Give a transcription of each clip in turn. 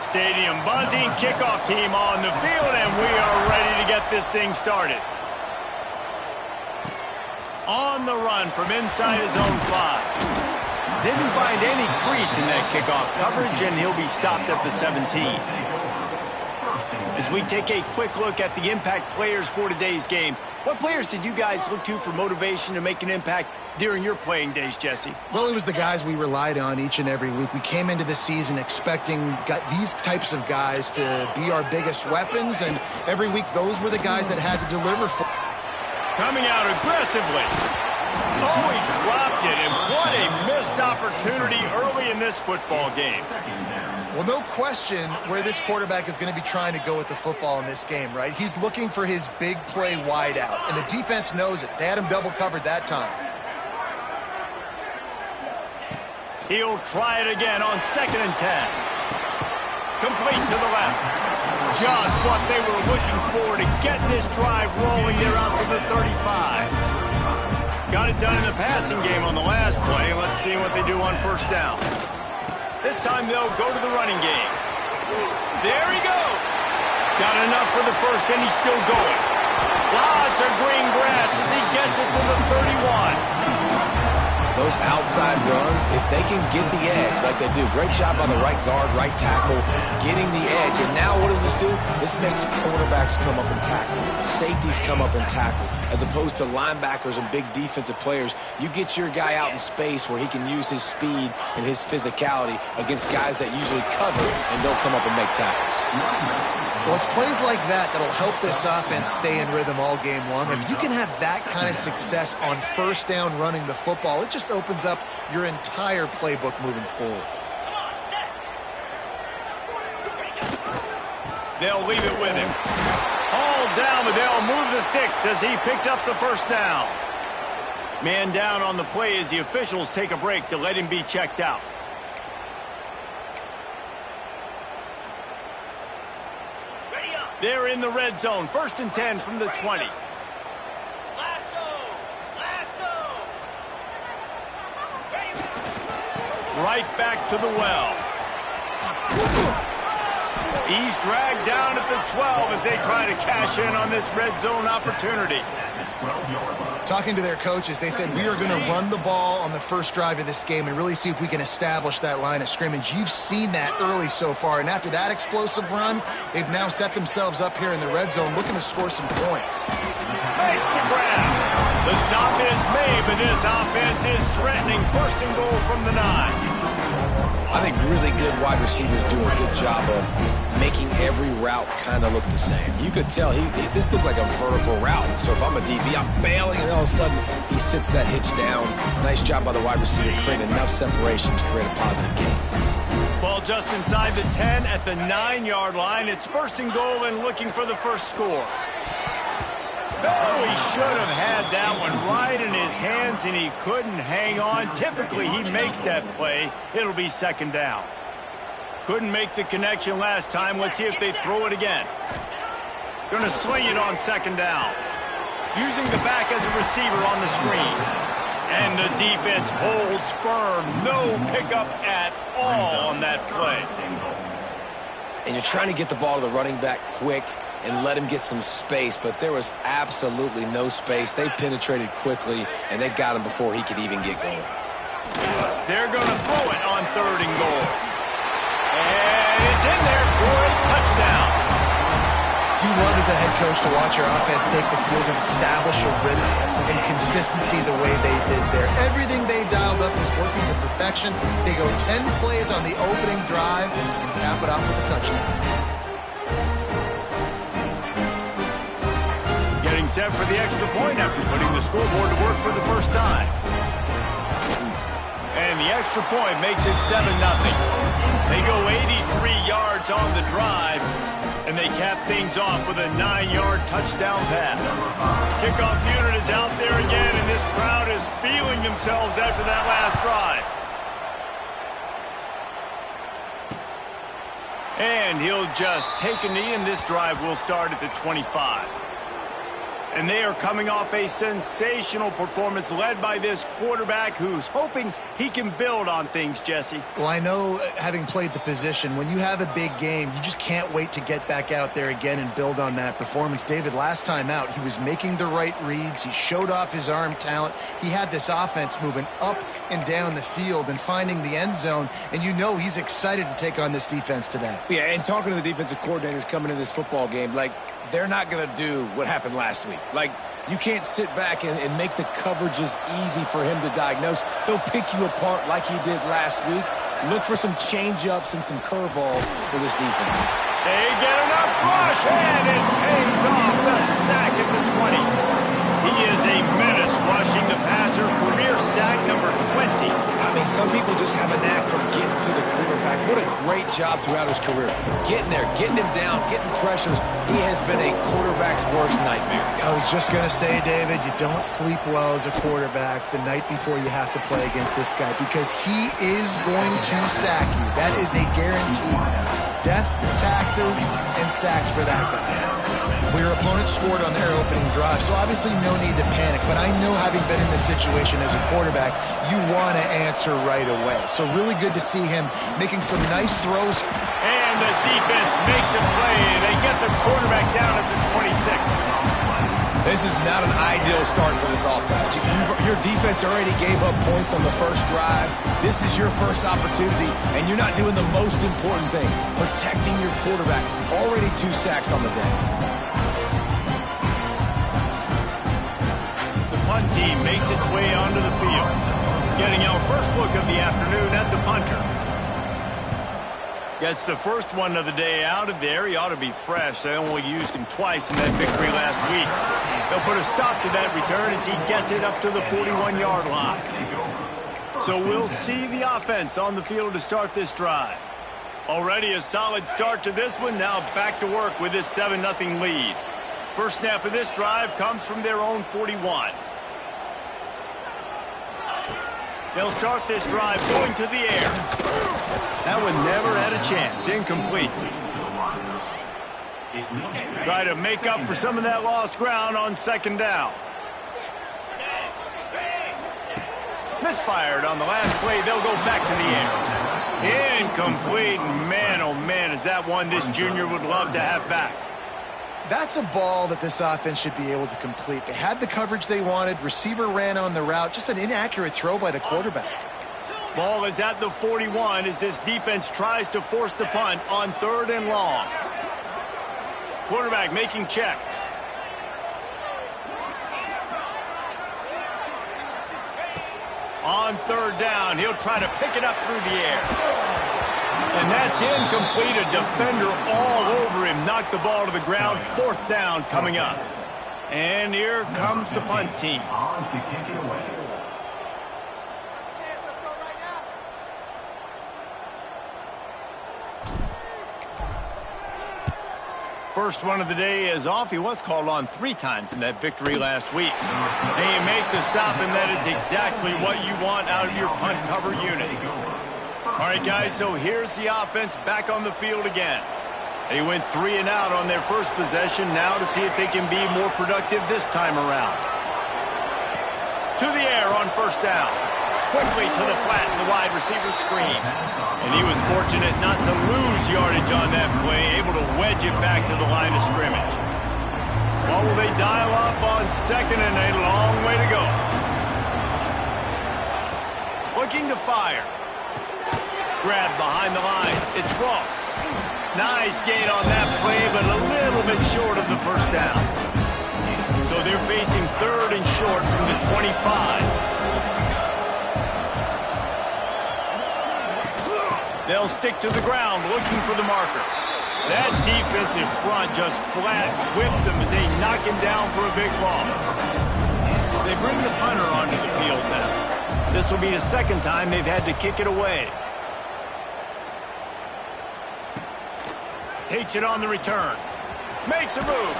Stadium buzzing, kickoff team on the field, and we are ready to get this thing started. On the run from inside his own 5. Didn't find any crease in that kickoff coverage, and he'll be stopped at the 17. As we take a quick look at the impact players for today's game, what players did you guys look to for motivation to make an impact during your playing days, Jesse? Well, it was the guys we relied on each and every week. We came into the season expecting these types of guys to be our biggest weapons, and every week those were the guys that had to deliver for. Coming out aggressively. Oh, he dropped it, and what a missed opportunity early in this football game. Well, no question where this quarterback is going to be trying to go with the football in this game, right? He's looking for his big play wide out, and the defense knows it. They had him double covered that time. He'll try it again on 2nd and 10. Complete to the left. Just what they were looking for to get this drive rolling there out to the 35. Got it done in the passing game on the last play. Let's see what they do on 1st down. This time they'll go to the running game. There he goes. Got enough for the 1st, and he's still going. Lots of green grass as he gets it to the 31. Those outside runs, if they can get the edge like they do, great job by the right guard, right tackle, getting the edge. And now what does this do? This makes quarterbacks come up and tackle. Safeties come up and tackle. As opposed to linebackers and big defensive players, you get your guy out in space where he can use his speed and his physicality against guys that usually cover and don't come up and make tackles. Well, it's plays like that that'll help this offense stay in rhythm all game long. If you can have that kind of success on 1st down running the football, it just opens up your entire playbook moving forward. They'll leave it with him. Hauled down, but they'll move the sticks as he picks up the 1st down. Man down on the play as the officials take a break to let him be checked out. They're in the red zone. 1st and 10 from the 20. Right back to the well. He's dragged down at the 12 as they try to cash in on this red zone opportunity. Talking to their coaches, they said, we are going to run the ball on the 1st drive of this game and really see if we can establish that line of scrimmage. You've seen that early so far, and after that explosive run, they've now set themselves up here in the red zone looking to score some points. Makes the grab. The stop is made, but this offense is threatening 1st and goal from the 9. I think really good wide receivers do a good job of making every route kind of look the same. You could tell this looked like a vertical route. So if I'm a DB, I'm bailing, and all of a sudden he sits that hitch down. Nice job by the wide receiver, creating enough separation to create a positive gain. Ball just inside the 10 at the 9-yard line. It's 1st and goal and looking for the 1st score. Oh, he should have had that one right in his hands, and he couldn't hang on. Typically, he makes that play. It'll be 2nd down. Couldn't make the connection last time. Let's see if they throw it again. Gonna sling it on 2nd down. Using the back as a receiver on the screen. And the defense holds firm. No pickup at all on that play. And you're trying to get the ball to the running back quick and let him get some space, but there was absolutely no space. They penetrated quickly, and they got him before he could even get going. They're going to throw it on 3rd and goal. And it's in there for a touchdown. You love as a head coach to watch your offense take the field and establish a rhythm and consistency the way they did there. Everything they dialed up was working to perfection. They go 10 plays on the opening drive and cap it off with a touchdown. Getting set for the extra point after putting the scoreboard to work for the 1st time. And the extra point makes it 7-0. They go 83 yards on the drive, and they cap things off with a 9-yard touchdown pass. Kickoff unit is out there again, and this crowd is feeling themselves after that last drive. And he'll just take a knee, and this drive will start at the 25. And they are coming off a sensational performance led by this quarterback who's hoping he can build on things, Jesse. Well, I know, having played the position, when you have a big game, you just can't wait to get back out there again and build on that performance. David, last time out, he was making the right reads. He showed off his arm talent. He had this offense moving up and down the field and finding the end zone, and you know he's excited to take on this defense today. Yeah, and talking to the defensive coordinators coming into this football game, like, they're not going to do what happened last week. Like, you can't sit back and make the coverages easy for him to diagnose. He'll pick you apart like he did last week. Look for some change-ups and some curveballs for this defense. They get enough rush, and it pays off. The sack at the 20. He is a menace rushing the passer. Career sack number 20. I mean, some people just have a knack for getting to the quarterback. What a great job throughout his career. Getting there, getting him down, getting pressures. He has been a quarterback's worst nightmare. I was just going to say, David, you don't sleep well as a quarterback the night before you have to play against this guy because he is going to sack you. That is a guarantee. Death, taxes, and sacks for that guy. Well, your opponent scored on their opening drive, so obviously no need to panic. But I know, having been in this situation as a quarterback, you want to answer right away. So really good to see him making some nice throws. And the defense makes a play. They get the quarterback down at the 26. This is not an ideal start for this offense. Your defense already gave up points on the first drive. This is your first opportunity, and you're not doing the most important thing, protecting your quarterback. Already 2 sacks on the day. The punt team makes its way onto the field. Getting our first look of the afternoon at the punter. Gets the first one of the day out of there. He ought to be fresh. They only used him twice in that victory last week. They'll put a stop to that return as he gets it up to the 41-yard line. So we'll see the offense on the field to start this drive. Already a solid start to this one. Now back to work with this 7-0 lead. First snap of this drive comes from their own 41. They'll start this drive going to the air. That one never had a chance. Incomplete. Try to make up for some of that lost ground on second down. Misfired on the last play. They'll go back to the air. Incomplete. Man, oh man, is that one this junior would love to have back. That's a ball that this offense should be able to complete. They had the coverage they wanted. Receiver ran on the route. Just an inaccurate throw by the quarterback. Ball is at the 41 as this defense tries to force the punt on 3rd and long. Quarterback making checks. On 3rd down, he'll try to pick it up through the air. And that's incomplete. A defender all over him. Knocked the ball to the ground. 4th down coming up. And here comes the punt team. First one of the day is off. He was called on 3 times in that victory last week. And you make the stop, and that is exactly what you want out of your punt cover unit. All right, guys, so here's the offense back on the field again. They went 3 and out on their first possession. Now to see if they can be more productive this time around. To the air on 1st down. Quickly to the flat in the wide receiver screen. And he was fortunate not to lose yardage on that play, able to wedge it back to the line of scrimmage. Well, will they dial up on 2nd and a long way to go? Looking to fire. Grab behind the line. It's Ross. Nice gain on that play, but a little bit short of the 1st down. So they're facing 3rd and short from the 25. They'll stick to the ground looking for the marker. That defensive front just flat whipped them as they knock him down for a big loss. They bring the punter onto the field now. This will be the 2nd time they've had to kick it away. Takes it on the return. Makes a move.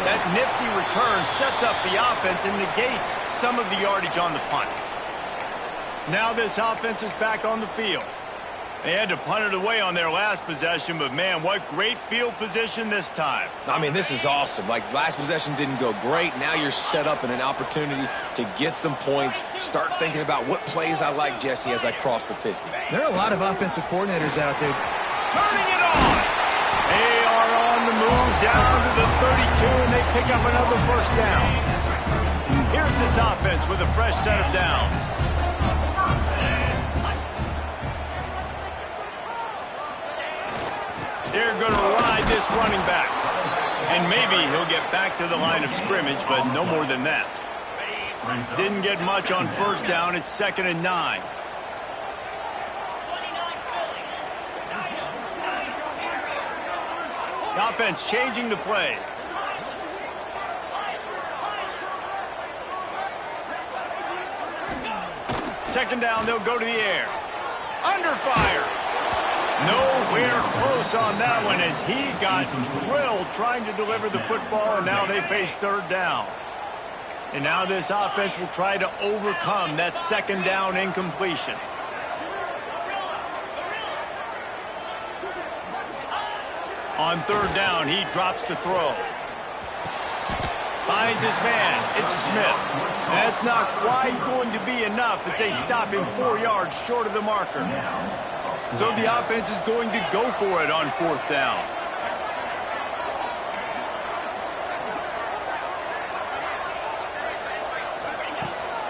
That nifty return sets up the offense and negates some of the yardage on the punt. Now this offense is back on the field. They had to punt it away on their last possession, but, man, what great field position this time. I mean, this is awesome. Like, last possession didn't go great. Now you're set up in an opportunity to get some points. Start thinking about what plays I like, Jesse, as I cross the 50. There are a lot of offensive coordinators out there. Turning it on. They are on the move down to the 32, and they pick up another first down. Here's this offense with a fresh set of downs. They're going to ride this running back. And maybe he'll get back to the line of scrimmage, but no more than that. Didn't get much on first down. It's 2nd and 9. The offense changing the play. Second down, they'll go to the air. Under fire. Nowhere close on that one as he got drilled trying to deliver the football, and now they face third down. And now this offense will try to overcome that second down incompletion. On third down, he drops to throw. Finds his man. It's Smith. That's not quite going to be enough as they stop him 4 yards short of the marker. So the offense is going to go for it on fourth down.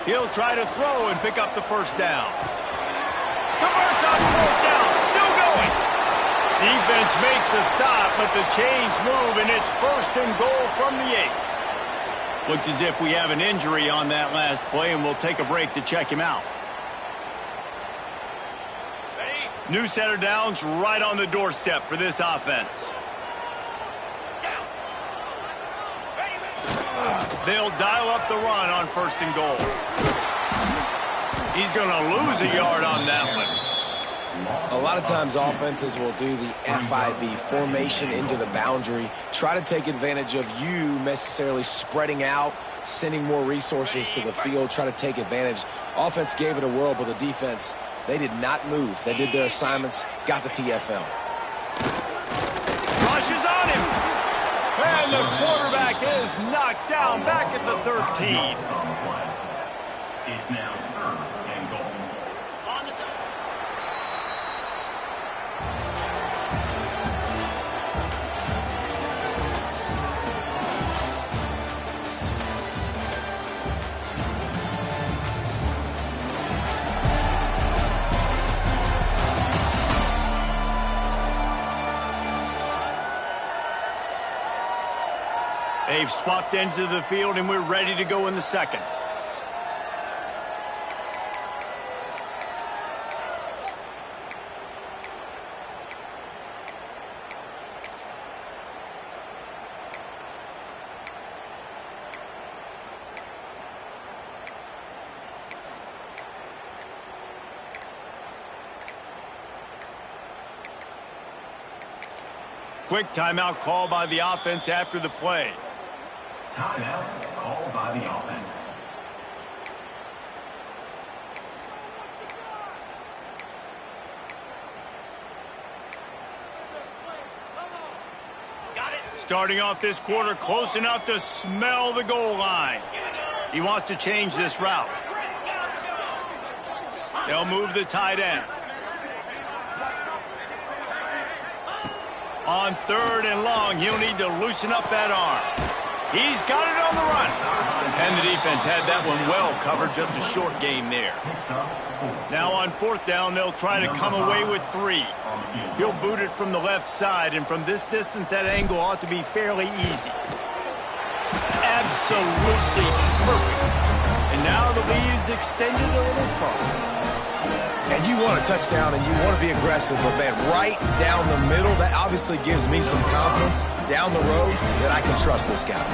He'll try to throw and pick up the first down. Converts on fourth down. Still going. Defense makes a stop, but the chains move, and it's 1st and goal from the 8. Looks as if we have an injury on that last play, and we'll take a break to check him out. New set of downs right on the doorstep for this offense. They'll dial up the run on 1st and goal. He's going to lose a yard on that one. A lot of times offenses will do the FIB, formation into the boundary, try to take advantage of you necessarily spreading out, sending more resources to the field, try to take advantage. Offense gave it a whirl, but the defense, they did not move. They did their assignments, got the TFL. Rushes on him. And the quarterback is knocked down back at the 13. It's now 3rd and goal. They've swapped ends of the field, and we're ready to go in the second. Quick timeout call by the offense after the play. Timeout called by the offense. Starting off this quarter close enough to smell the goal line. He wants to change this route. They'll move the tight end. On 3rd and long, he'll need to loosen up that arm. He's got it on the run. And the defense had that one well covered, just a short game there. Now on 4th down, they'll try to come away with 3. He'll boot it from the left side, and from this distance, that angle ought to be fairly easy. Absolutely perfect. And now the lead is extended a little further. And you want a touchdown and you want to be aggressive, but man, right down the middle, that obviously gives me some confidence down the road that I can trust this guy.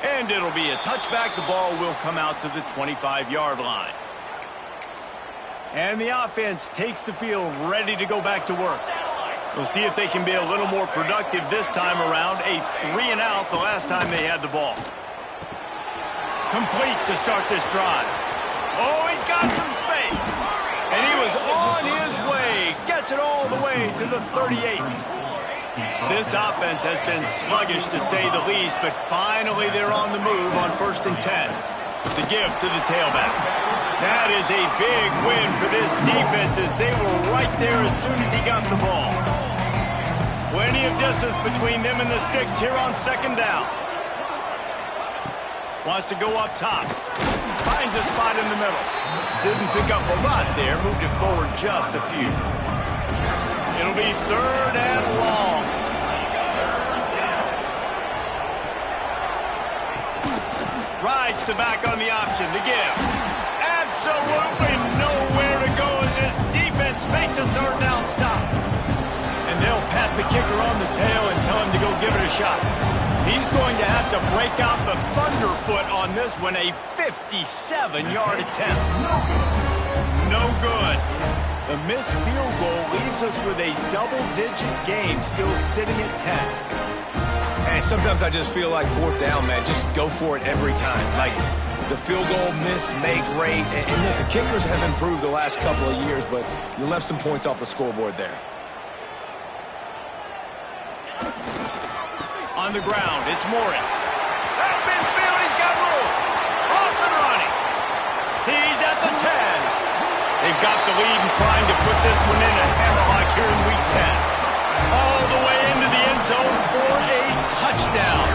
And it'll be a touchback. The ball will come out to the 25-yard line. And the offense takes the field ready to go back to work. We'll see if they can be a little more productive this time around. A 3-and-out the last time they had the ball. Complete to start this drive. Oh, he's got some space. And he was on his way. Gets it all the way to the 38. This offense has been sluggish to say the least, but finally they're on the move on 1st and 10. The give to the tailback. That is a big win for this defense as they were right there as soon as he got the ball. Plenty of distance between them and the sticks here on 2nd down. Wants to go up top. Finds a spot in the middle. Didn't pick up a lot there. Moved it forward just a few. It'll be 3rd and long. Rides the back on the option. The give. Absolutely nowhere to go as this defense makes a 3rd down stop. And they'll pat the kicker on the tail and tell him to go give it a shot. He's going to have to break out the thunderfoot on this one, a 57-yard attempt. No good. The missed field goal leaves us with a double-digit game still sitting at 10. And sometimes I just feel like 4th down, man. Just go for it every time. Like the field goal miss, make rate. And listen, kickers have improved the last couple of years, but you left some points off the scoreboard there. On the ground, it's Morris. Out midfield, he's got room. Off and running. He's at the 10. They've got the lead and trying to put this one in a hammerlock here in Week 10. All the way into the end zone for a touchdown.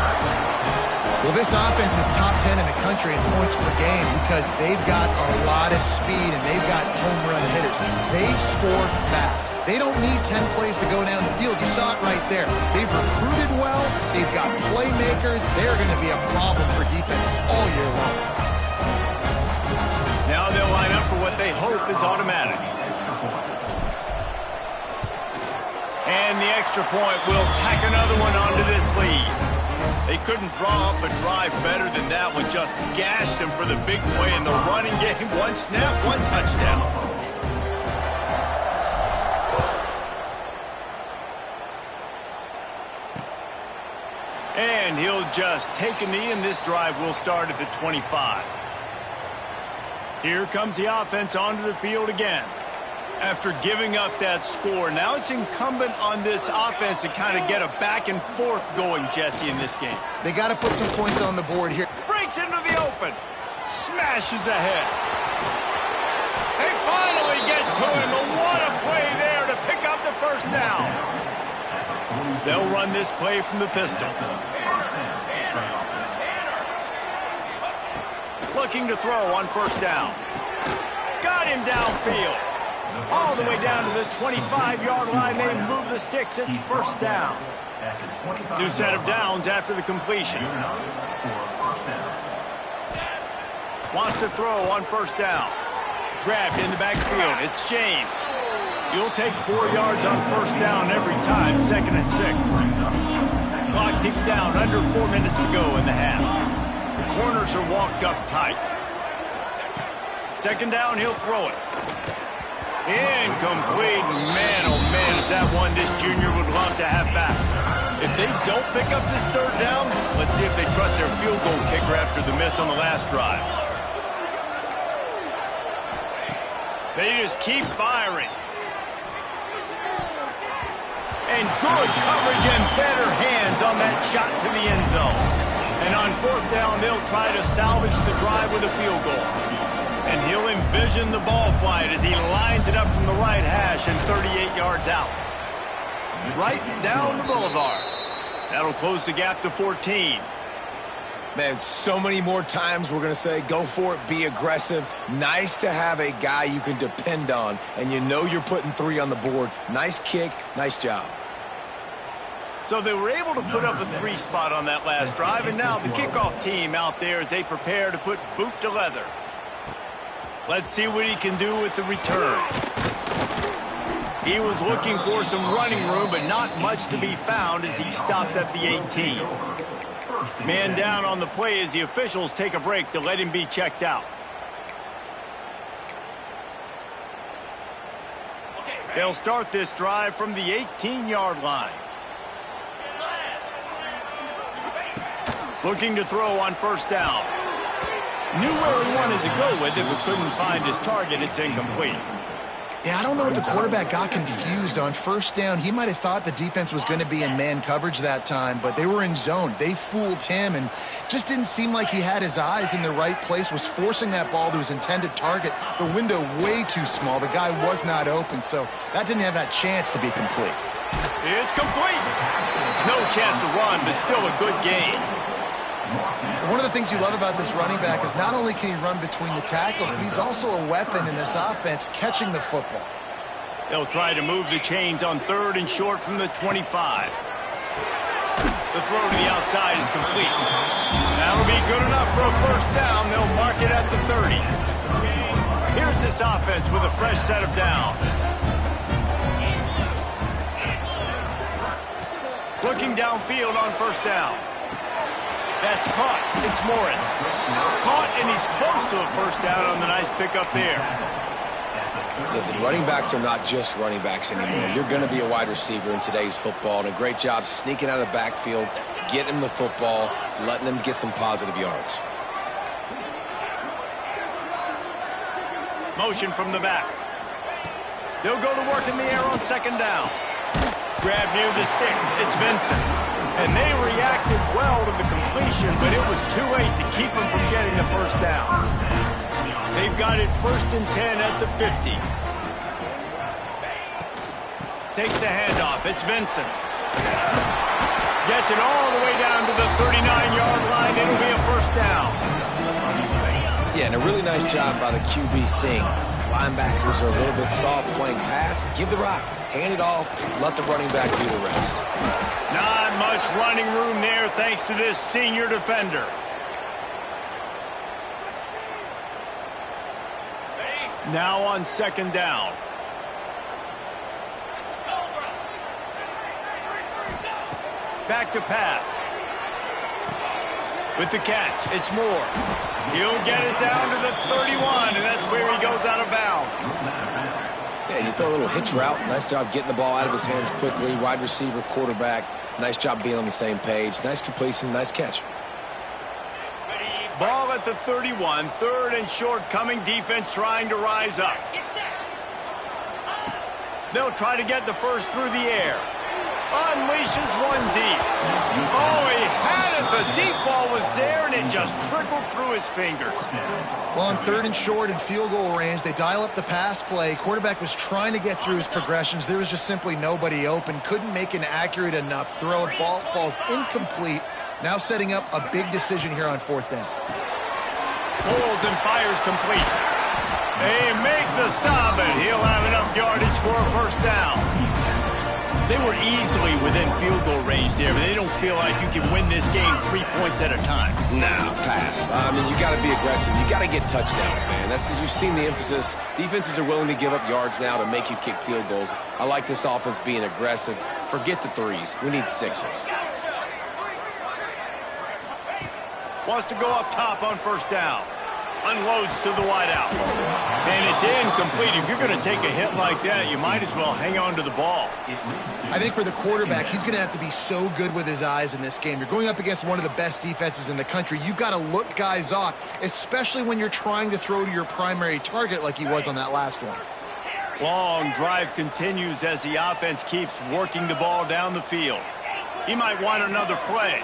Well, this offense is top 10 in the country in points per game because they've got a lot of speed and they've got home run hitters. They score fast. They don't need 10 plays to go down the field. You saw it right there. They've recruited well. They've got playmakers. They're going to be a problem for defenses all year long. Now they'll line up for what they hope is automatic. And the extra point will tack another one onto this lead. They couldn't draw up a drive better than that one. Just gashed them for the big play in the running game. One snap, one touchdown. And he'll just take a knee, and this drive will start at the 25. Here comes the offense onto the field again. After giving up that score, now it's incumbent on this offense to kind of get a back and forth going, Jesse, in this game. They got to put some points on the board here. Breaks into the open. Smashes ahead. They finally get to him, but what a play there to pick up the 1st down. They'll run this play from the pistol. Looking to throw on 1st down. Got him downfield. All the way down to the 25-yard line. They move the sticks. It's 1st down. New set of downs after the completion. Wants to throw on 1st down. Grabbed in the backfield. It's James. You'll take 4 yards on 1st down every time. 2nd and 6. Clock ticks down. Under 4 minutes to go in the half. The corners are walked up tight. 2nd down, he'll throw it. Incomplete. Man, oh man, is that one this junior would love to have back. If they don't pick up this 3rd down, let's see if they trust their field goal kicker after the miss on the last drive. They just keep firing. And good coverage and better hands on that shot to the end zone. And on 4th down, they'll try to salvage the drive with a field goal. And he'll envision the ball flight as he lines it up from the right hash and 38 yards out. Right down the boulevard. That'll close the gap to 14. Man, so many more times we're going to say, go for it, be aggressive. Nice to have a guy you can depend on, and you know you're putting 3 on the board. Nice kick, nice job. So they were able to put up a 3 spot on that last drive, and now the kickoff team out there as they prepare to put boot to leather. Let's see what he can do with the return. He was looking for some running room, but not much to be found as he stopped at the 18. Man down on the play as the officials take a break to let him be checked out. They'll start this drive from the 18-yard line. Looking to throw on 1st down. Knew where he wanted to go with it, but couldn't find his target. It's incomplete. Yeah, I don't know if the quarterback got confused on first down. He might have thought the defense was going to be in man coverage that time, but they were in zone. They fooled him and just didn't seem like he had his eyes in the right place, was forcing that ball to his intended target. The window way too small. The guy was not open, so that didn't have that chance to be complete. It's complete. No chance to run, but still a good gain. One of the things you love about this running back is not only can he run between the tackles, but he's also a weapon in this offense catching the football. They'll try to move the chains on 3rd and short from the 25. The throw to the outside is complete. That'll be good enough for a first down. They'll mark it at the 30. Here's this offense with a fresh set of downs. Looking downfield on first down. That's caught. It's Morris. Caught, and he's close to a first down on the nice pickup there. Listen, running backs are not just running backs anymore. You're going to be a wide receiver in today's football, and a great job sneaking out of the backfield, getting them the football, letting them get some positive yards. Motion from the back. They'll go to work in the air on 2nd down. Grab near the sticks. It's Vincent. And they reacted well to the completion, but it was too late to keep them from getting the first down. They've got it 1st and 10 at the 50. Takes the handoff. It's Vincent. Gets it all the way down to the 39-yard line. It'll be a first down. Yeah, and a really nice job by the QB seeing linebackers are a little bit soft playing pass. Give the rock. Hand it off. Let the running back do the rest. Not much running room there thanks to this senior defender. Now on 2nd down. Back to pass. With the catch, it's Moore. He'll get it down to the 31, and that's where he goes out of bounds. Yeah, you throw a little hitch route. Nice job getting the ball out of his hands quickly. Wide receiver, quarterback. Nice job being on the same page. Nice completion, nice catch. Ball at the 31, 3rd and short coming. Defense trying to rise up. They'll try to get the first through the air. Unleashes one deep. Oh, he had it. The deep ball was there, and it just trickled through his fingers. Well, on 3rd and short and field goal range, they dial up the pass play. Quarterback was trying to get through his progressions. There was just simply nobody open. Couldn't make an accurate enough throw. Ball falls incomplete. Now setting up a big decision here on 4th down. Pulls and fires complete. They make the stop, and he'll have enough yardage for a first down. They were easily within field goal range there, but they don't feel like you can win this game 3 points at a time. No, pass. I mean, you got to be aggressive. You got to get touchdowns, man. You've seen the emphasis. Defenses are willing to give up yards now to make you kick field goals. I like this offense being aggressive. Forget the 3s. We need 6s. Wants to go up top on first down. Unloads to the wideout. And it's incomplete. If you're going to take a hit like that, you might as well hang on to the ball. I think for the quarterback, he's going to have to be so good with his eyes in this game. You're going up against one of the best defenses in the country. You've got to look guys off, especially when you're trying to throw to your primary target like he was on that last one. Long drive continues as the offense keeps working the ball down the field. He might want another play.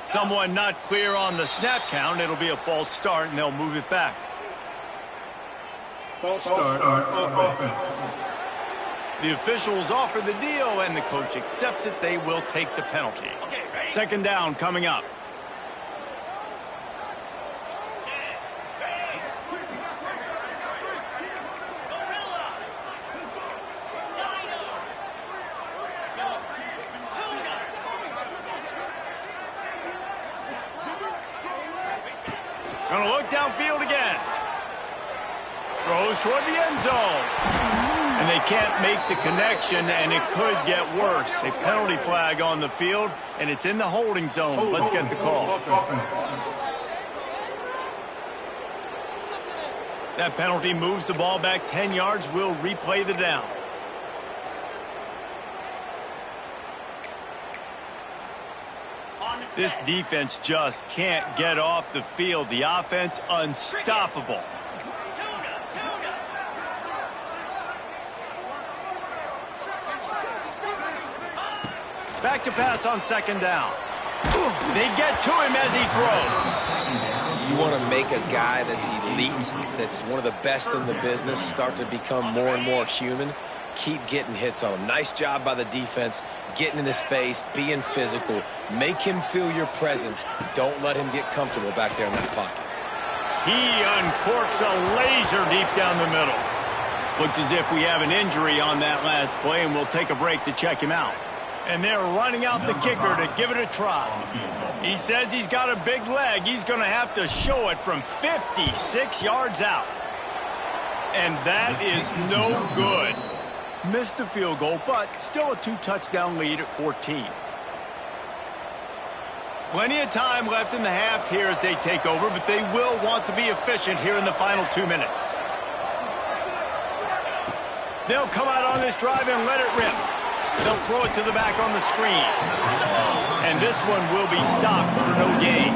Someone not clear on the snap count. It'll be a false start, and they'll move it back. False start on offense. The officials offer the deal, and the coach accepts it. They will take the penalty. 2nd down coming up. Gonna look downfield again. Throws toward the end zone. And they can't make the connection, and it could get worse. A penalty flag on the field, and it's in the holding zone. Let's get the call. That penalty moves the ball back 10 yards. We'll replay the down. This defense just can't get off the field. The offense unstoppable. Back to pass on second down. They get to him as he throws. You want to make a guy that's elite, that's one of the best in the business, start to become more and more human. Keep getting hits on him. Nice job by the defense, getting in his face, being physical. Make him feel your presence. Don't let him get comfortable back there in that pocket. He uncorks a laser deep down the middle. Looks as if we have an injury on that last play, and we'll take a break to check him out. And they're running out the kicker to give it a try. He says he's got a big leg. He's going to have to show it from 56 yards out. And that is no good. Missed the field goal, but still a 2-touchdown lead at 14. Plenty of time left in the half here as they take over, but they will want to be efficient here in the final 2 minutes. They'll come out on this drive and let it rip. They'll throw it to the back on the screen. And this one will be stopped for no gain.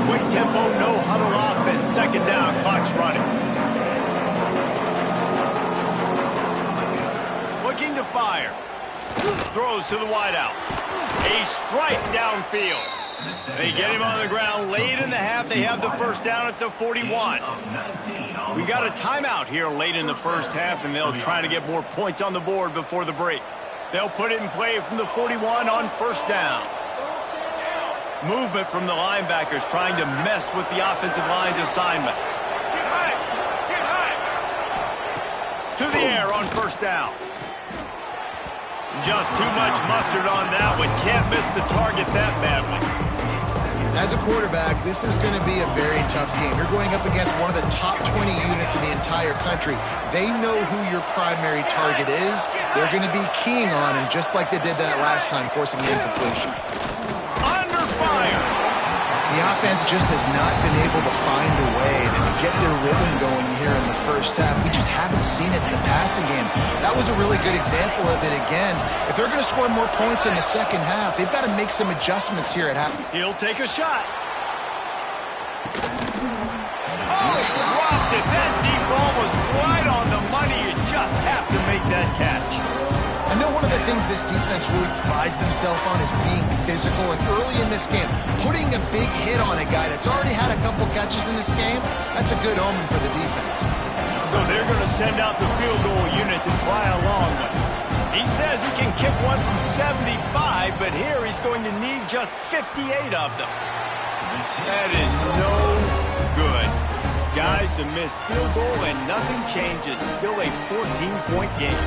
Quick tempo, no huddle offense. Second down, clock's running. Looking to fire. Throws to the wideout. A strike downfield. They get him on the ground late in the half. They have the first down at the 41. We got a timeout here late in the first half, and they'll try to get more points on the board before the break. They'll put it in play from the 41 on first down. Movement from the linebackers trying to mess with the offensive line's assignments. To the air on first down. Just too much mustard on that one. Can't miss the target that badly. As a quarterback, this is going to be a very tough game. You're going up against one of the top 20 units in the entire country. They know who your primary target is. They're going to be keying on him just like they did that last time, forcing the incompletion. Under fire. The offense just has not been able to find a way to get their rhythm going here in the first half. We just haven't seen it in the passing game. That was a really good example of it again. If they're going to score more points in the second half, they've got to make some adjustments here at half. He'll take a shot. Oh, he dropped it. That deep ball was right on the money. You just have to make that catch. I know one of the things this defense really prides themselves on is being physical, and early in this game, putting a big hit on a guy that's already had a couple catches in this game, that's a good omen for the defense. So they're going to send out the field goal unit to try a long one. He says he can kick one from 75, but here he's going to need just 58 of them. That is no good. Guys, a missed field goal and nothing changes. Still a 14-point game.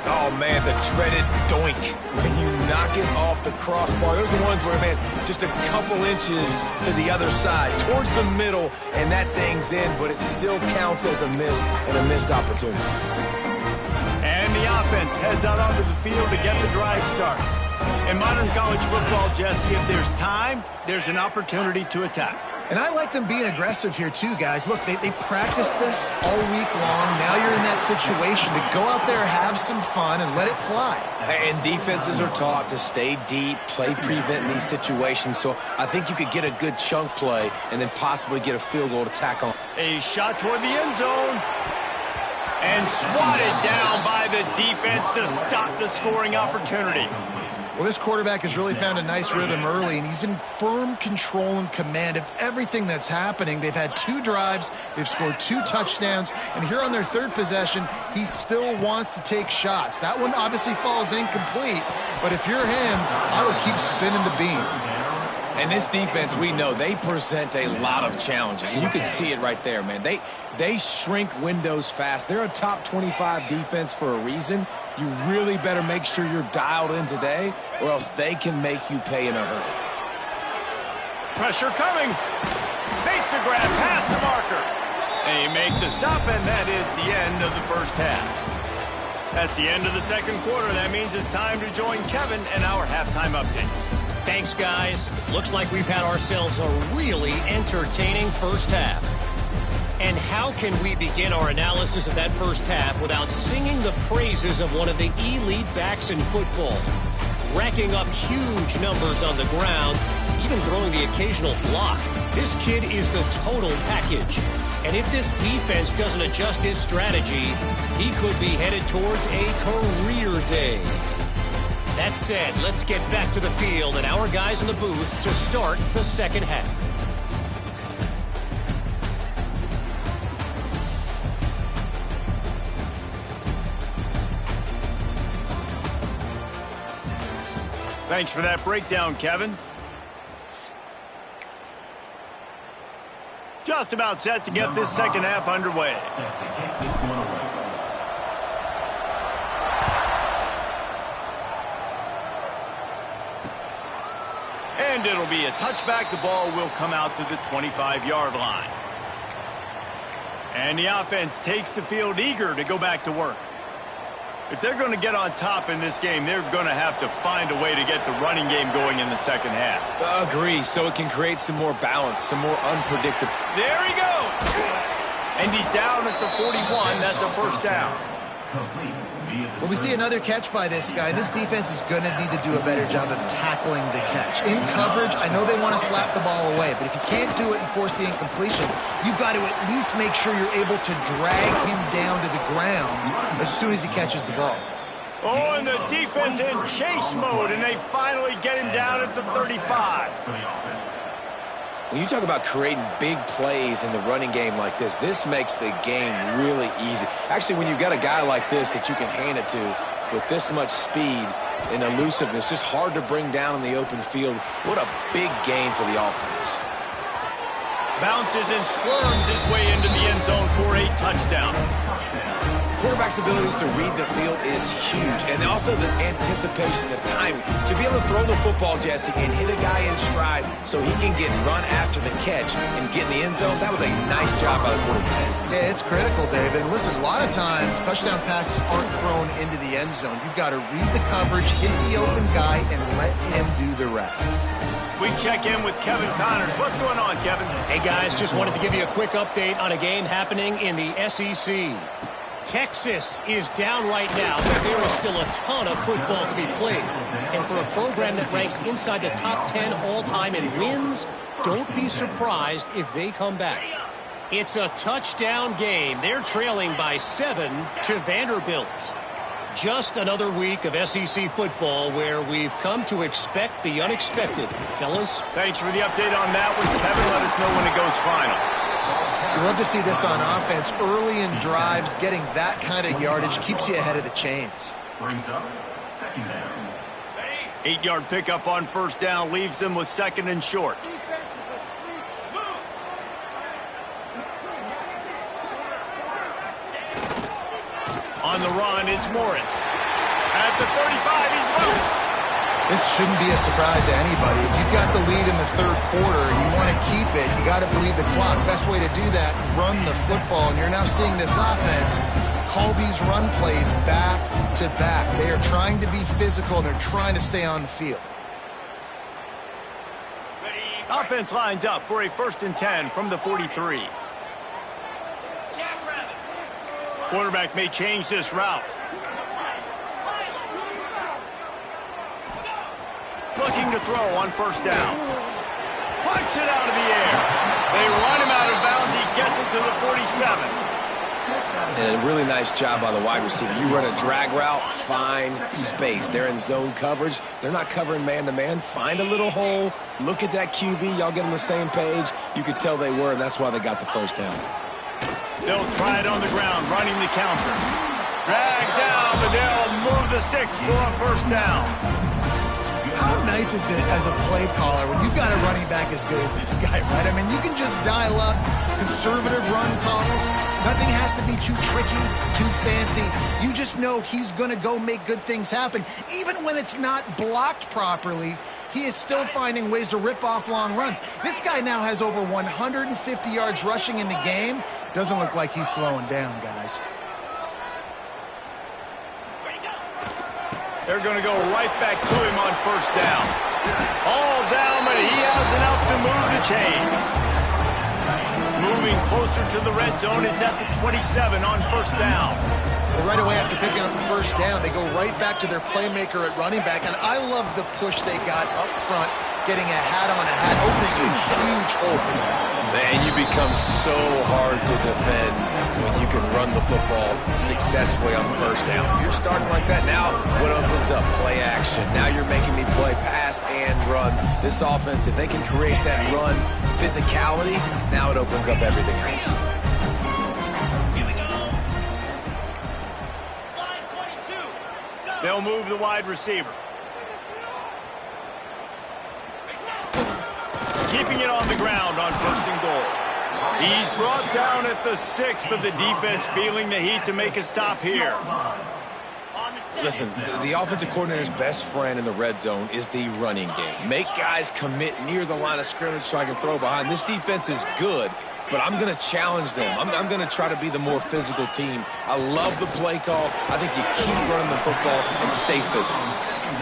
Oh, man, the dreaded doink when you knock it off the crossbar. Those are the ones where, man, just a couple inches to the other side, towards the middle, and that thing's in, but it still counts as a miss and a missed opportunity. And the offense heads out onto the field to get the drive started. In modern college football, Jesse, if there's time, there's an opportunity to attack. And I like them being aggressive here too, guys. Look, they practiced this all week long. Now you're in that situation to go out there, have some fun, and let it fly. And defenses are taught to stay deep, play prevent in these situations. So I think you could get a good chunk play and then possibly get a field goal to tack on. A shot toward the end zone. And swatted down by the defense to stop the scoring opportunity. Well, this quarterback has really found a nice rhythm early, and he's in firm control and command of everything that's happening. They've had 2 drives. They've scored 2 touchdowns. And here on their 3rd possession, he still wants to take shots. That one obviously falls incomplete. But if you're him, I would keep spinning the beam. And this defense, we know, they present a lot of challenges. And you can see it right there, man. They shrink windows fast. They're a top 25 defense for a reason. You really better make sure you're dialed in today, or else they can make you pay in a hurry. Pressure coming. Makes the grab past the marker. They make the stop, and that is the end of the first half. That's the end of the second quarter. That means it's time to join Kevin and our halftime update. Thanks, guys. Looks like we've had ourselves a really entertaining first half. And how can we begin our analysis of that first half without singing the praises of one of the elite backs in football? Racking up huge numbers on the ground, even throwing the occasional block. This kid is the total package. And if this defense doesn't adjust its strategy, he could be headed towards a career day. That said, let's get back to the field and our guys in the booth to start the second half. Thanks for that breakdown, Kevin. Just about set to get this second half underway. Set to get this one away. And it'll be a touchback. The ball will come out to the 25-yard line. And the offense takes the field eager to go back to work. If they're going to get on top in this game, they're going to have to find a way to get the running game going in the second half. Agree, so it can create some more balance, some more unpredictable. There he goes! And he's down at the 41. That's a first down. Complete. Well, we see another catch by this guy. This defense is going to need to do a better job of tackling the catch. In coverage, I know they want to slap the ball away, but if you can't do it and force the incompletion, you've got to at least make sure you're able to drag him down to the ground as soon as he catches the ball. Oh, and the defense in chase mode, and they finally get him down at the 35. For the offense. When you talk about creating big plays in the running game like this makes the game really easy. Actually, when you've got a guy like this that you can hand it to with this much speed and elusiveness, just hard to bring down in the open field. What a big game for the offense. Bounces and squirms his way into the end zone for a touchdown. Quarterback's abilities to read the field is huge, and also the anticipation, the timing. To be able to throw the football, Jesse, and hit a guy in stride so he can get run after the catch and get in the end zone, that was a nice job by the quarterback. Yeah, it's critical, David. Listen, a lot of times touchdown passes aren't thrown into the end zone. You've got to read the coverage, hit the open guy, and let him do the rest. We check in with Kevin Connors. What's going on, Kevin? Hey guys, just wanted to give you a quick update on a game happening in the SEC. Texas is down right now, but there is still a ton of football to be played. And for a program that ranks inside the top 10 all-time in wins, don't be surprised if they come back. It's a touchdown game. They're trailing by 7 to Vanderbilt. Just another week of SEC football where we've come to expect the unexpected. Fellas? Thanks for the update on that one, Kevin. Let us know when it goes final. You love to see this on offense. Early in drives, getting that kind of yardage keeps you ahead of the chains. Brings up second down. 8-yard pickup on first down leaves them with second and short. On the run, it's Morris. At the 35, he's loose. This shouldn't be a surprise to anybody. If you've got the lead in the third quarter and you want to keep it, you got to bleed the clock. Best way to do that, run the football. And you're now seeing this offense call these run plays back to back. They are trying to be physical, and they're trying to stay on the field. Offense lines up for a 1st and 10 from the 43. Quarterback may change this route. Looking to throw on first down. Punts it out of the air. They run him out of bounds. He gets it to the 47. And a really nice job by the wide receiver. You run a drag route, find space. They're in zone coverage. They're not covering man-to-man. Find a little hole. Look at that QB. Y'all get on the same page. You could tell they were, and that's why they got the first down. They'll try it on the ground, running the counter. Drag down, but they'll move the sticks for a first down. How nice is it as a play caller when you've got a running back as good as this guy, right? I mean, you can just dial up conservative run calls. Nothing has to be too tricky, too fancy. You just know he's going to go make good things happen. Even when it's not blocked properly, he is still finding ways to rip off long runs. This guy now has over 150 yards rushing in the game. Doesn't look like he's slowing down, guys. They're going to go right back to him on first down. All down, but he has enough to move the chains. Move moving closer to the red zone. It's at the 27 on first down. Well, right away after picking up the first down, they go right back to their playmaker at running back. And I love the push they got up front, getting a hat on a hat, opening a huge hole for the ball. Man, you become so hard to defend when you can run the football successfully on first down. You're starting like that. Now what opens up? Play action. Now you're making me play pass and run. This offense, if they can create that run physicality, now it opens up everything else. They'll move the wide receiver. Keeping it on the ground on first and goal. He's brought down at the 6, but the defense feeling the heat to make a stop here. Listen, the offensive coordinator's best friend in the red zone is the running game. Make guys commit near the line of scrimmage so I can throw behind. This defense is good, but I'm going to challenge them. I'm going to try to be the more physical team. I love the play call. I think you keep running the football and stay physical.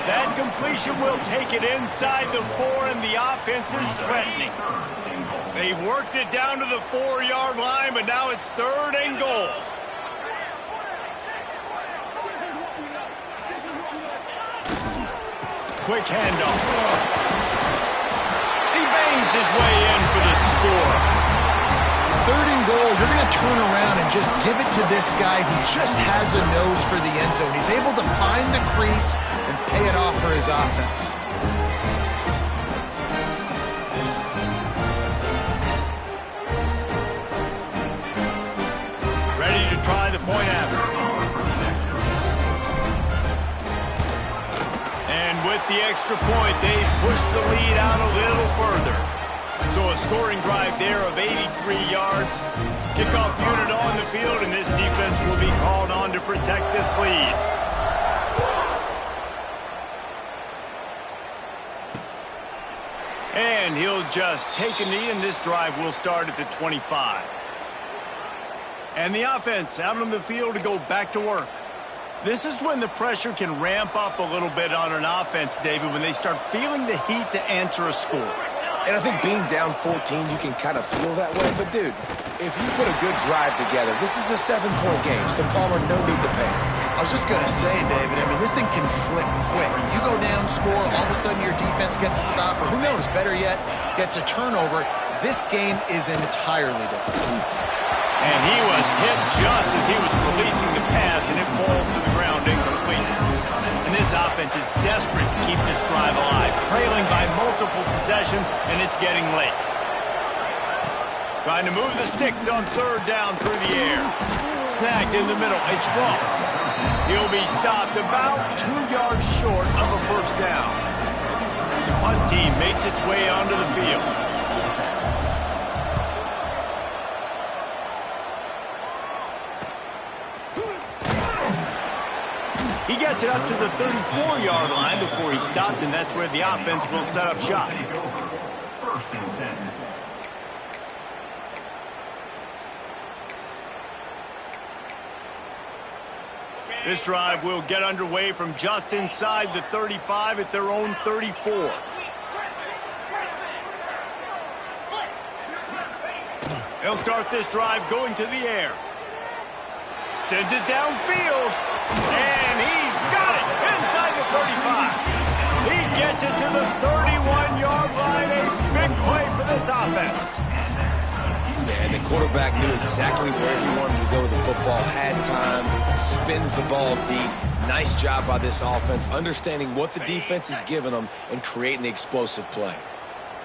That completion will take it inside the 4, and the offense is threatening. They've worked it down to the 4-yard line, but now it's 3rd and goal. Quick handoff. He bangs his way in for the score. 3rd and goal, you're going to turn around and just give it to this guy who just has a nose for the end zone. He's able to find the crease and pay it off for his offense. Ready to try the point after. And with the extra point, they push the lead out a little further. So a scoring drive there of 83 yards. Kickoff unit on the field, and this defense will be called on to protect this lead. And he'll just take a knee, and this drive will start at the 25. And the offense out on the field to go back to work. This is when the pressure can ramp up a little bit on an offense, David, when they start feeling the heat to answer a score. And I think being down 14, you can kind of feel that way. But, dude, if you put a good drive together, this is a 7-point game. So, Palmer, no need to panic. I was just going to say, David, I mean, this thing can flip quick. You go down, score, all of a sudden your defense gets a stop, or who knows, better yet, gets a turnover. This game is entirely different. And he was hit just as he was releasing the pass, and it falls to the ground incomplete. And this offense is desperate to keep this drive alive, trailing by multiple possessions, and it's getting late. Trying to move the sticks on 3rd down through the air. Snagged in the middle, it's Ross. He'll be stopped about 2 yards short of a first down. The punt team makes its way onto the field. He gets it up to the 34-yard line before he stopped, and that's where the offense will set up shop. 1st and 10. This drive will get underway from just inside the 35 at their own 34. They'll start this drive going to the air. Sends it downfield. And he's got it inside the 35. He gets it to the 31-yard line. A big play for this offense. And the quarterback knew exactly where he wanted to go with the football, had time, spins the ball deep. Nice job by this offense, understanding what the defense is giving them and creating the explosive play.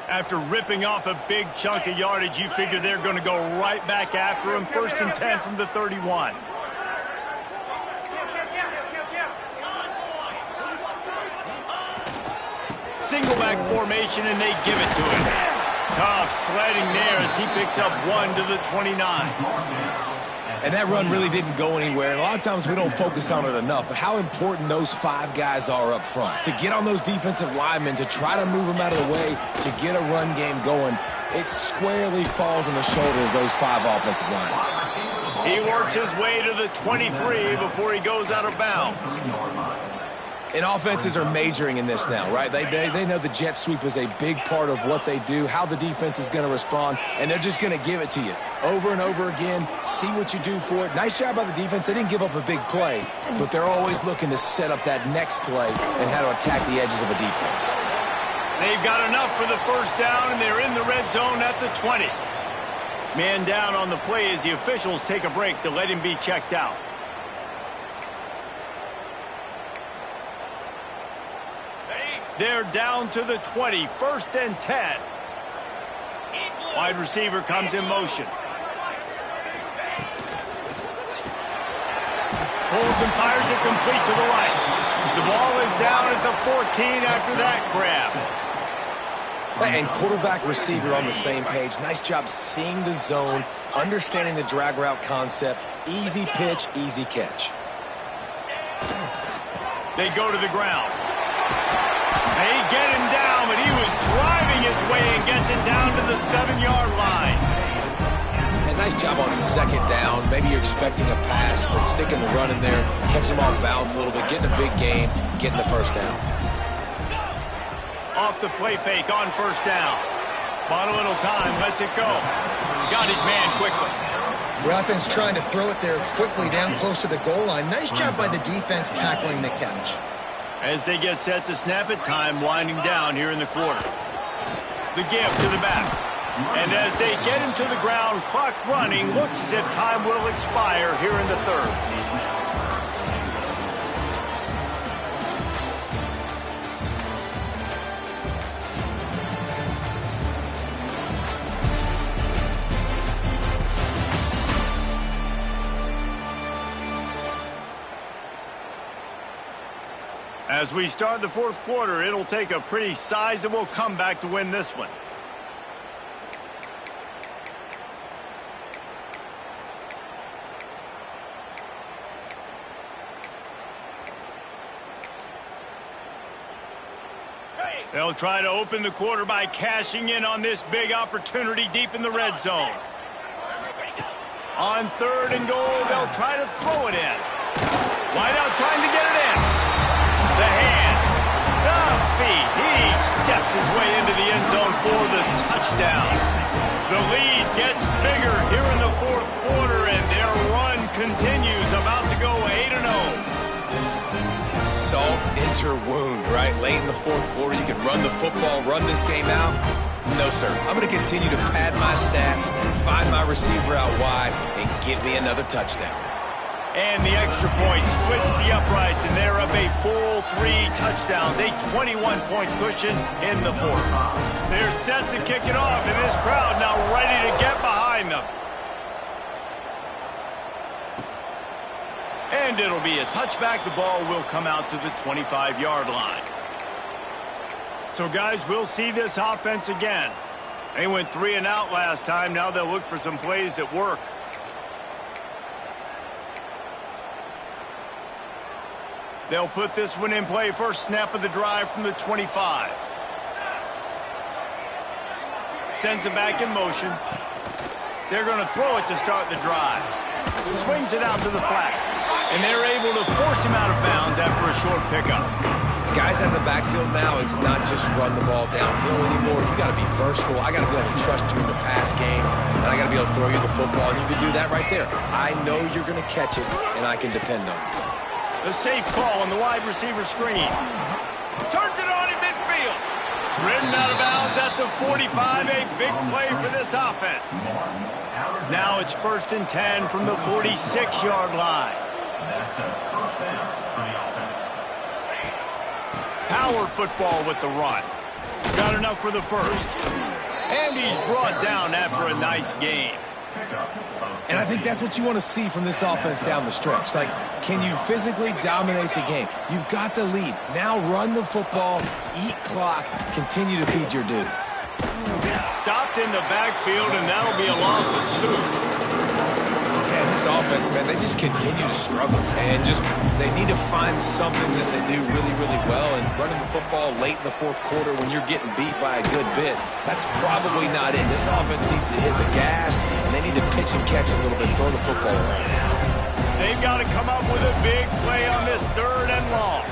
After ripping off a big chunk of yardage, you figure they're going to go right back after him. 1st and 10 from the 31. Single back formation, and they give it to him. Tough sledding there as he picks up 1 to the 29. And that run really didn't go anywhere. And a lot of times we don't focus on it enough, but how important those 5 guys are up front. To get on those defensive linemen, to try to move them out of the way, to get a run game going, it squarely falls on the shoulder of those 5 offensive linemen. He works his way to the 23 before he goes out of bounds. And offenses are majoring in this now, right? They know the jet sweep is a big part of what they do, how the defense is going to respond, and they're just going to give it to you over and over again, see what you do for it. Nice job by the defense. They didn't give up a big play, but they're always looking to set up that next play and how to attack the edges of a defense. They've got enough for the first down, and they're in the red zone at the 20. Man down on the play as the officials take a break to let him be checked out. They're down to the 20, 1st and 10. Wide receiver comes in motion. Pulls and fires it complete to the right. The ball is down at the 14 after that grab. And quarterback receiver on the same page. Nice job seeing the zone, understanding the drag route concept. Easy pitch, easy catch. They go to the ground. They get him down, but he was driving his way and gets it down to the 7-yard line. And nice job on 2nd down. Maybe you're expecting a pass, but sticking the run in there, catching them off balance a little bit, getting a big gain, getting the first down. Off the play fake on 1st down. Bought a little time, lets it go. Got his man quickly. The offense trying to throw it there quickly down close to the goal line. Nice job by the defense tackling the catch. As they get set to snap it, time winding down here in the quarter. The give to the back. And as they get him to the ground, clock running, looks as if time will expire here in the 3rd. As we start the 4th quarter, it'll take a pretty sizable comeback to win this one. They'll try to open the quarter by cashing in on this big opportunity deep in the red zone. On 3rd and goal, they'll try to throw it in. Wide out trying to get it in. The hands, the feet. He steps his way into the end zone for the touchdown. The lead gets bigger here in the 4th quarter, and their run continues, about to go 8-0. Salt into wound, right? Late in the 4th quarter, you can run the football, run this game out. No, sir. I'm going to continue to pad my stats, find my receiver out wide, and give me another touchdown. And the extra point splits the uprights, and they're up a full 3 touchdowns, a 21-point cushion in the 4th. They're set to kick it off, and this crowd now ready to get behind them. And it'll be a touchback. The ball will come out to the 25-yard line. So, guys, we'll see this offense again. They went 3 and out last time. Now they'll look for some plays that work. They'll put this one in play. First snap of the drive from the 25. Sends it back in motion. They're going to throw it to start the drive. Swings it out to the flat. And they're able to force him out of bounds after a short pickup. Guys out of the backfield now, it's not just run the ball downhill anymore. You got to be versatile. I got to be able to trust you in the pass game, and I got to be able to throw you the football, and you can do that right there. I know you're going to catch it, and I can depend on you. The safe call on the wide receiver screen. Turns it on in midfield. Ridden out of bounds at the 45. A big play for this offense. Now it's 1st and 10 from the 46-yard line. Power football with the run. Got enough for the first. And he's brought down after a nice game. And I think that's what you want to see from this offense down the stretch. Like, can you physically dominate the game? You've got the lead. Now run the football, eat clock, continue to feed your dude. Stopped in the backfield, and that'll be a loss of 2. Man, this offense, man, they just continue to struggle. And they need to find something that they do really, really well. And running the football late in the 4th quarter when you're getting beat by a good bit, that's probably not it. This offense needs to hit the gas, and they need to pitch and catch a little bit, throw the football around. They've got to come up with a big play on this 3rd and long.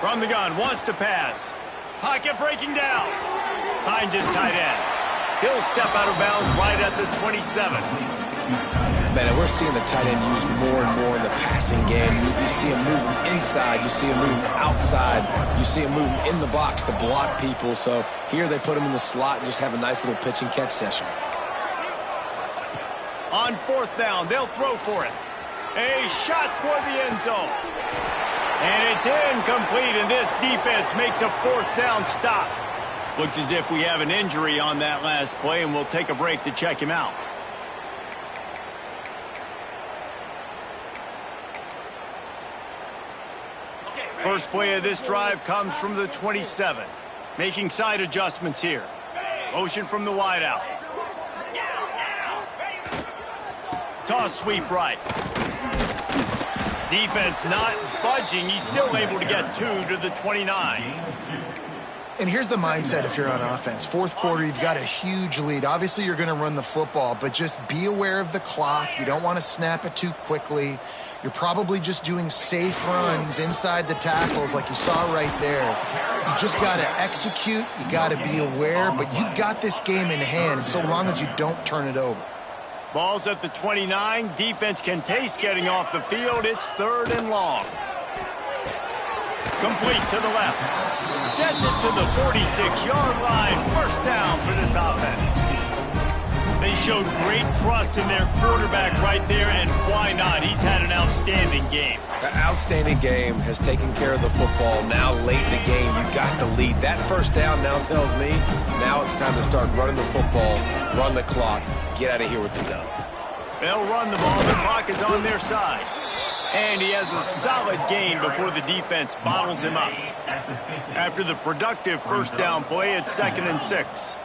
From the gun, wants to pass. Pocket breaking down. Finds his tight end. He'll step out of bounds right at the 27. Man, and we're seeing the tight end used more and more in the passing game. You see him moving inside. You see him moving outside. You see him moving in the box to block people. So here they put him in the slot and just have a nice little pitch and catch session. On 4th down, they'll throw for it. A shot toward the end zone. And it's incomplete, and this defense makes a 4th down stop. Looks as if we have an injury on that last play, and we'll take a break to check him out. First play of this drive comes from the 27. Making side adjustments here. Motion from the wideout. Toss sweep right. Defense not budging. He's still able to get 2 to the 29. And here's the mindset if you're on offense. 4th quarter, you've got a huge lead. Obviously, you're going to run the football, but just be aware of the clock. You don't want to snap it too quickly. You're probably just doing safe runs inside the tackles like you saw right there. You just got to execute. You got to be aware, but you've got this game in hand so long as you don't turn it over. Ball's at the 29. Defense can taste getting off the field. It's 3rd and long. Complete to the left. Gets it to the 46-yard line. First down for this offense. They showed great trust in their quarterback right there, and why not? He's had an outstanding game. An outstanding game, has taken care of the football. Now late in the game, you got the lead. That first down now tells me now it's time to start running the football, run the clock, get out of here with the dub. They'll run the ball. The clock is on their side. And he has a solid gain before the defense bottles him up. After the productive first down play, it's 2nd and 6.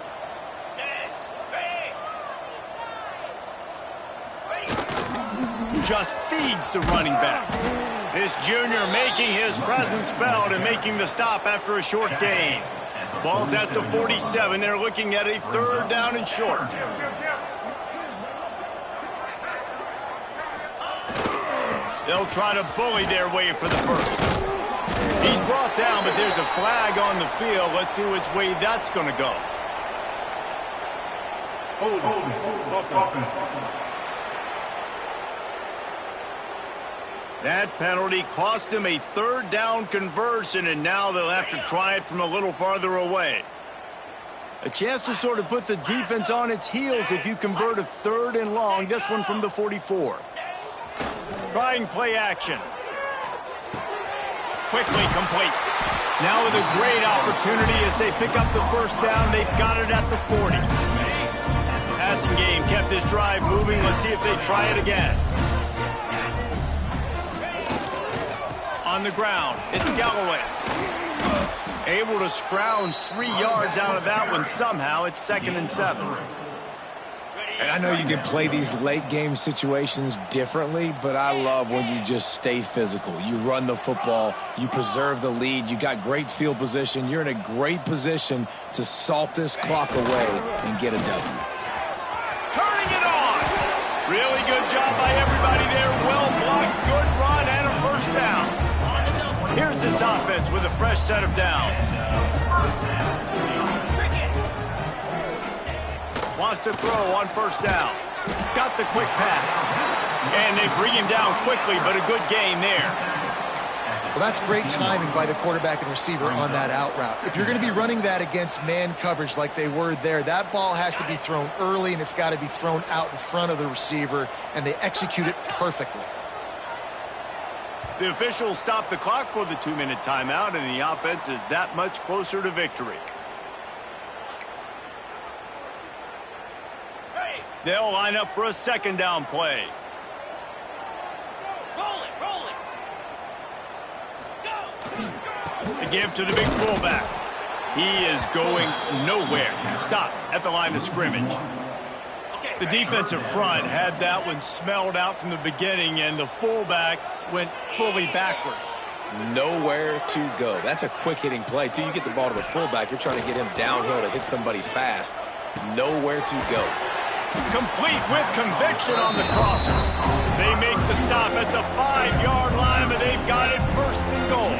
Just feeds the running back. This junior making his presence felt and making the stop after a short gain. Ball's at the 47. They're looking at a 3rd down and short. They'll try to bully their way for the first. He's brought down, but there's a flag on the field. Let's see which way that's going to go. That penalty cost them a 3rd down conversion, and now they'll have to try it from a little farther away. A chance to sort of put the defense on its heels if you convert a 3rd and long, this one from the 44. Trying play action. Quickly complete. Now with a great opportunity as they pick up the first down. They've got it at the 40. Passing game kept this drive moving. Let's see if they try it again. On the ground, it's Galloway. Able to scrounge 3 yards out of that one somehow. It's 2nd and 7. And I know you can play these late game situations differently, but I love when you just stay physical. You run the football, you preserve the lead, you got great field position. You're in a great position to salt this clock away and get a W. Turning it on. Really good job by everybody there. Well blocked, good run, and a first down. Here's this offense with a fresh set of downs. Wants to throw on first down. Got the quick pass. And they bring him down quickly, but a good gain there. Well, that's great timing by the quarterback and receiver on that out route. If you're going to be running that against man coverage like they were there, that ball has to be thrown early, and it's got to be thrown out in front of the receiver, and they execute it perfectly. The officials stop the clock for the 2-minute timeout, and the offense is that much closer to victory. They'll line up for a 2nd down play. Roll it. Go. The give to the big fullback. He is going nowhere. Stop at the line of scrimmage. The defensive front had that one smelled out from the beginning, and the fullback went fully backward. Nowhere to go. That's a quick-hitting play, too. You get the ball to the fullback, you're trying to get him downhill to hit somebody fast. Nowhere to go. Complete with conviction on the crosser. They make the stop at the 5-yard line, but they've got it 1st and goal.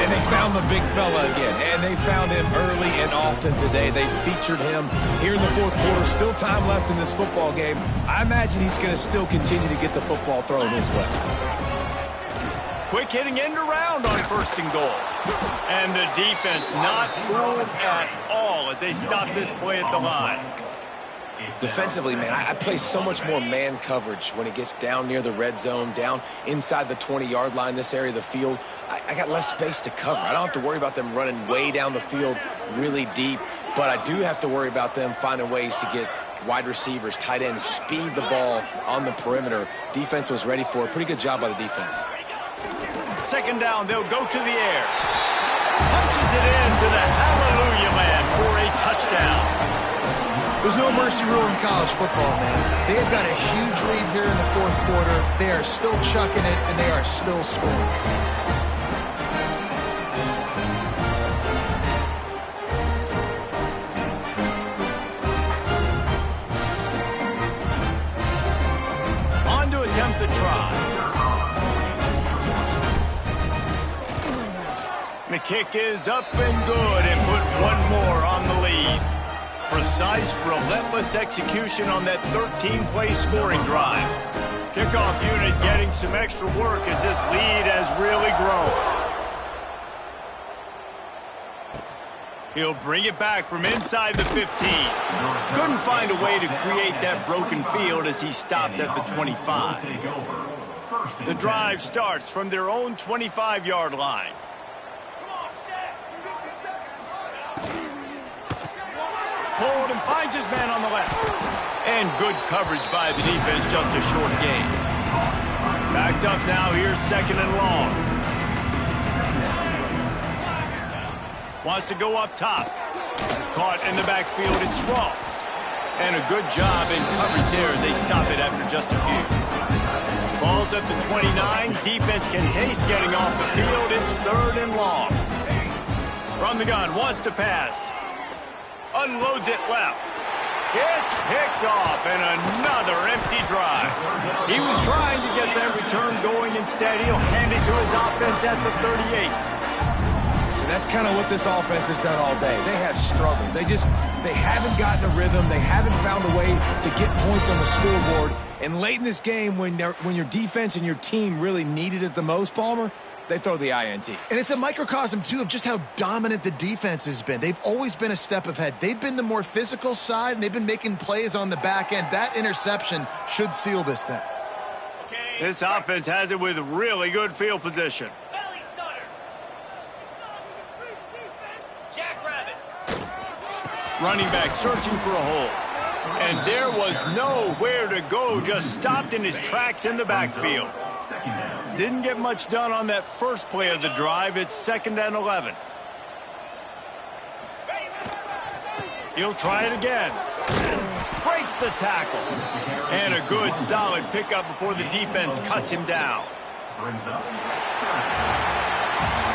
And they found the big fella again, and they found him early and often today. They featured him here in the fourth quarter. Still time left in this football game. I imagine he's going to still continue to get the football thrown his way. Quick hitting end around on 1st and goal. And the defense not fooled at all as they stop this play at the line. Defensively, man, I play so much more man coverage when it gets down near the red zone, down inside the 20-yard line, this area of the field. I got less space to cover. I don't have to worry about them running way down the field really deep, but I do have to worry about them finding ways to get wide receivers, tight ends, speed the ball on the perimeter. Defense was ready for it. Pretty good job by the defense. 2nd down, they'll go to the air. Punches it into the hallelujah land for a touchdown. There's no mercy rule in college football, man. They have got a huge lead here in the 4th quarter. They are still chucking it, and they are still scoring. On to attempt the try. The kick is up and good, and put one more on the lead. Precise, relentless execution on that 13-play scoring drive. Kickoff unit getting some extra work as this lead has really grown. He'll bring it back from inside the 15. Couldn't find a way to create that broken field as he stopped at the 25. The drive starts from their own 25-yard line. Hold and finds his man on the left. And good coverage by the defense, just a short gain. Backed up now, here's 2nd and long. Wants to go up top. Caught in the backfield, it's Ross. And a good job in coverage there as they stop it after just a few. Ball's at the 29. Defense can taste getting off the field. It's 3rd and long. From the gun, wants to pass. Unloads it left. It's picked off, and another empty drive. He was trying to get that return going. Instead, he'll hand it to his offense at the 38. And that's kind of what this offense has done all day. They have struggled. They haven't gotten a rhythm. They haven't found a way to get points on the scoreboard. And late in this game, when your defense and your team really needed it the most, Palmer, they throw the INT. And it's a microcosm, too, of just how dominant the defense has been. They've always been a step ahead. They've been the more physical side, and they've been making plays on the back end. That interception should seal this thing. This offense has it with really good field position. Belly stunner. Jackrabbit. Running back searching for a hole. And there was nowhere to go, just stopped in his tracks in the backfield. Didn't get much done on that first play of the drive. It's 2nd and 11. He'll try it again. Breaks the tackle. And a good, solid pickup before the defense cuts him down.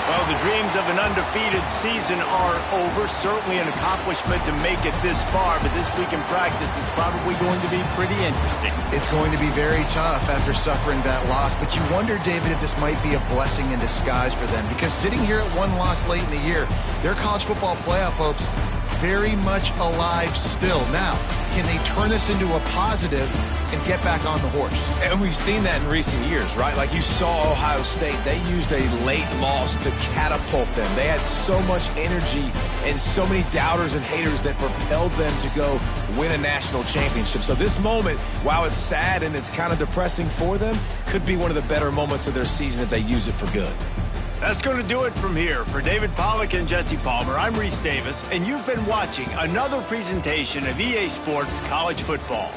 Well, the dreams of an undefeated season are over. Certainly an accomplishment to make it this far, but this week in practice is probably going to be pretty interesting. It's going to be very tough after suffering that loss, but you wonder, David, if this might be a blessing in disguise for them, because sitting here at one loss late in the year, their college football playoff hopes very much alive still. Now, can they turn this into a positive and get back on the horse? And we've seen that in recent years, right? Like you saw Ohio State, they used a late loss to catapult them. They had so much energy and so many doubters and haters that propelled them to go win a national championship. So this moment, while it's sad and it's kind of depressing for them, could be one of the better moments of their season if they use it for good. That's going to do it from here. For David Pollack and Jesse Palmer, I'm Reese Davis, and you've been watching another presentation of EA Sports College Football.